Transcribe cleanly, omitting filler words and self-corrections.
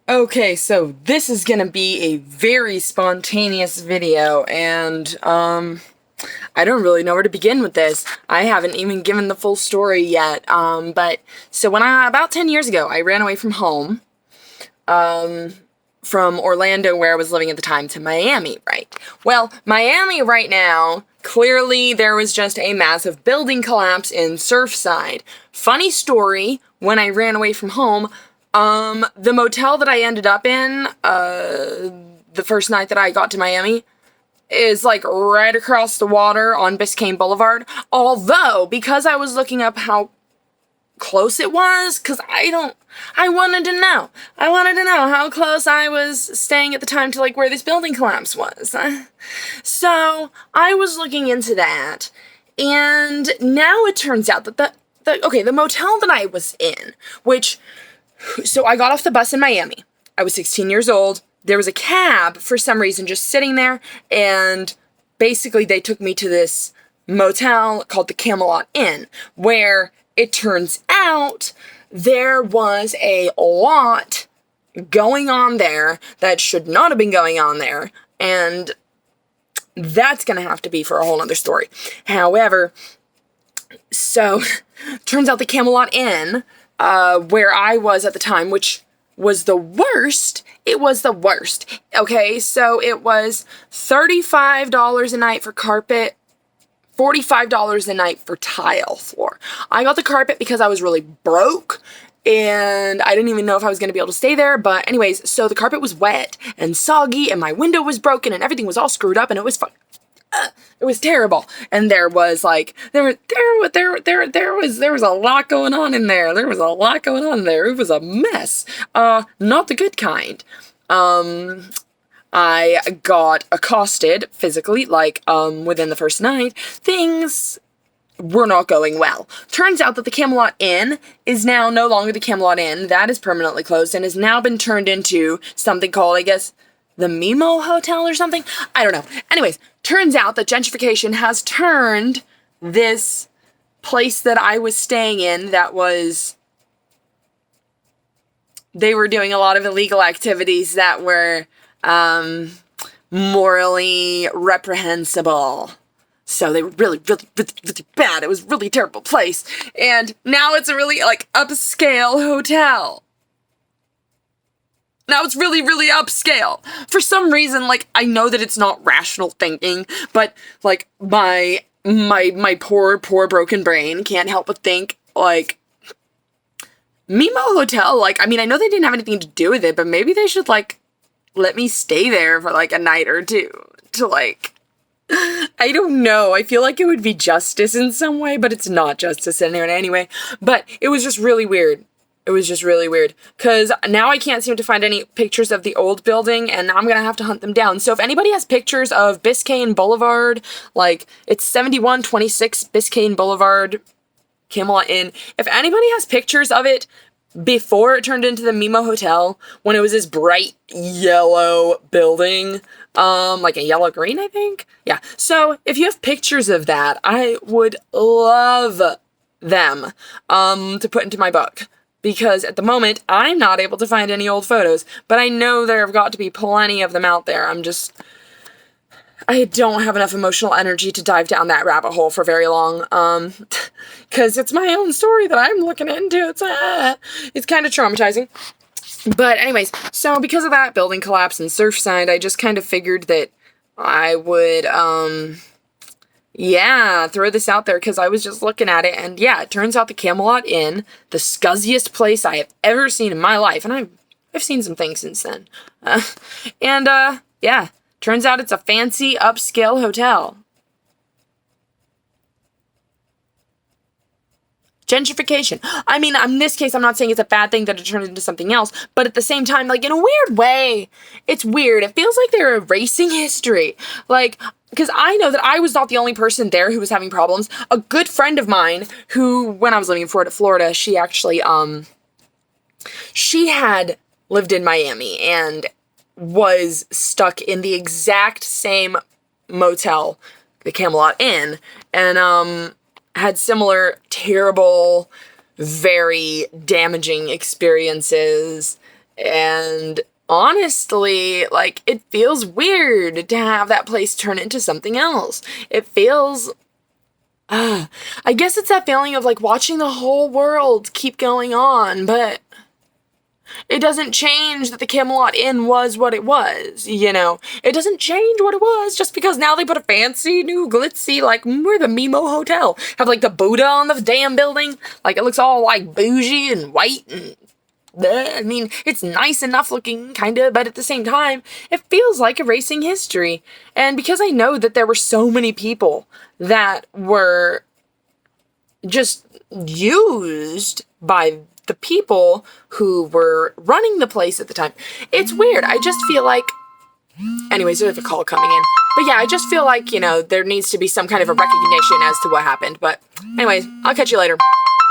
Okay, so this is gonna be a very spontaneous video, and, I don't really know where to begin with this. I haven't even given the full story yet, so about 10 years ago, I ran away from home, from Orlando, where I was living at the time, to Miami, right? Well, Miami right now, clearly there was just a massive building collapse in Surfside. Funny story, when I ran away from home, the motel that I ended up in, the first night that I got to Miami, is like right across the water on Biscayne Boulevard. Although, because I was looking up how close it was, because I wanted to know. I wanted to know how close I was staying at the time to like where this building collapse was. So, I was looking into that, and now it turns out that the motel that I was in, so I got off the bus in Miami. I was 16 years old. There was a cab, for some reason, just sitting there, and basically they took me to this motel called the Camelot Inn, where it turns out there was a lot going on there that should not have been going on there, and that's gonna have to be for a whole other story. However, so, turns out the Camelot Inn, where I was at the time, which was the worst. It was the worst. Okay, so it was $35 a night for carpet, $45 a night for tile floor. I got the carpet because I was really broke, and I didn't even know if I was going to be able to stay there, but anyways, so the carpet was wet and soggy, and my window was broken, and everything was all screwed up, and it was it was terrible. And there was like there was a lot going on in there. There was a lot going on there. It was a mess. Not the good kind. I got accosted physically, like within the first night. Things were not going well. Turns out that the Camelot Inn is now no longer the Camelot Inn. That is permanently closed and has now been turned into something called, I guess, the Mimo Hotel or something? I don't know. Anyways, turns out that gentrification has turned this place that I was staying in they were doing a lot of illegal activities that were, morally reprehensible. So they were really, really, really, really bad. It was a really terrible place. And now it's a really, like, upscale hotel. Now it's really, really upscale. For some reason, like, I know that it's not rational thinking, but, like, my poor broken brain can't help but think, like, Mimo Hotel, like, I mean, I know they didn't have anything to do with it, but maybe they should, like, let me stay there for, like, a night or two to, like, I don't know. I feel like it would be justice in some way, but it's not justice anyway. But it was just really weird. It was just really weird, because now I can't seem to find any pictures of the old building, and I'm gonna have to hunt them down. So if anybody has pictures of Biscayne Boulevard, like, it's 7126 Biscayne Boulevard, Camelot Inn. If anybody has pictures of it before it turned into the Mimo Hotel, when it was this bright yellow building, like a yellow-green, I think? Yeah, so if you have pictures of that, I would love them, to put into my book. Because at the moment, I'm not able to find any old photos, but I know there have got to be plenty of them out there. I don't have enough emotional energy to dive down that rabbit hole for very long, because it's my own story that I'm looking into. It's kind of traumatizing. But anyways, so because of that building collapse in Surfside, I just kind of figured that I would, throw this out there, because I was just looking at it, and yeah, it turns out the Camelot Inn, the scuzziest place I have ever seen in my life, and I've seen some things since then, turns out it's a fancy, upscale hotel. Gentrification. I mean, in this case, I'm not saying it's a bad thing that it turned into something else, but at the same time, like, in a weird way, it's weird. It feels like they're erasing history. Like, because I know that I was not the only person there who was having problems. A good friend of mine who, when I was living in Florida, she actually, she had lived in Miami and was stuck in the exact same motel, the Camelot Inn, and, had similar terrible, very damaging experiences And honestly, like, it feels weird to have that place turn into something else. It feels, I guess it's that feeling of like watching the whole world keep going on, but it doesn't change that the Camelot Inn was what it was, you know? It doesn't change what it was just because now they put a fancy, new, glitzy, like, we're the Mimo Hotel. Have, like, the Buddha on the damn building. Like, it looks all, like, bougie and white and... I mean, it's nice enough looking, kinda, but at the same time, it feels like erasing history. And because I know that there were so many people that were just used by the people who were running the place at the time. It's weird. I just feel like... Anyways, there's a call coming in. But yeah, I just feel like, you know, there needs to be some kind of a recognition as to what happened. But anyways, I'll catch you later.